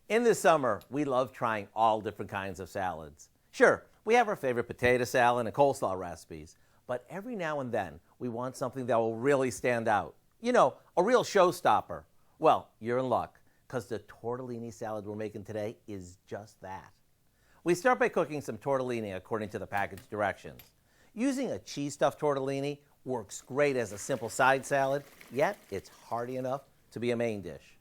In the summer, we love trying all different kinds of salads. Sure, we have our favorite potato salad and coleslaw recipes, but every now and then we want something that will really stand out. You know, a real showstopper. Well, you're in luck, because the tortellini salad we're making today is just that. We start by cooking some tortellini according to the package directions. Using a cheese-stuffed tortellini works great as a simple side salad, yet it's hearty enough to be a main dish.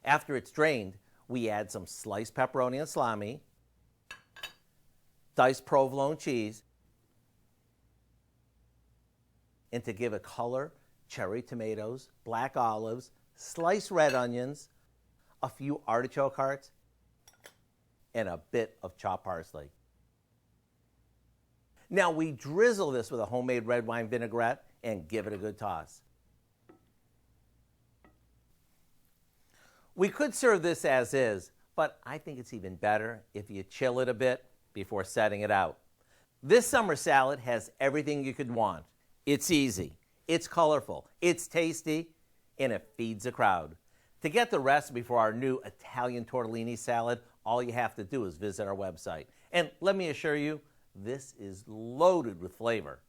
After it's drained, we add some sliced pepperoni and salami, diced provolone cheese, and to give it color, cherry tomatoes, black olives, sliced red onions, a few artichoke hearts, and a bit of chopped parsley. Now we drizzle this with a homemade red wine vinaigrette and give it a good toss. We could serve this as is, but I think it's even better if you chill it a bit before setting it out. This summer salad has everything you could want. It's easy, it's colorful, it's tasty, and it feeds a crowd. To get the recipe for our new Italian Tortellini Salad, all you have to do is visit our website. And let me assure you, this is loaded with flavor.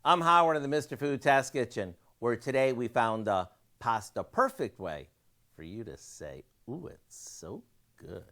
I'm Howard in the Mr. Food Test Kitchen, where today we found a pasta perfect way for you to say, ooh, it's so good.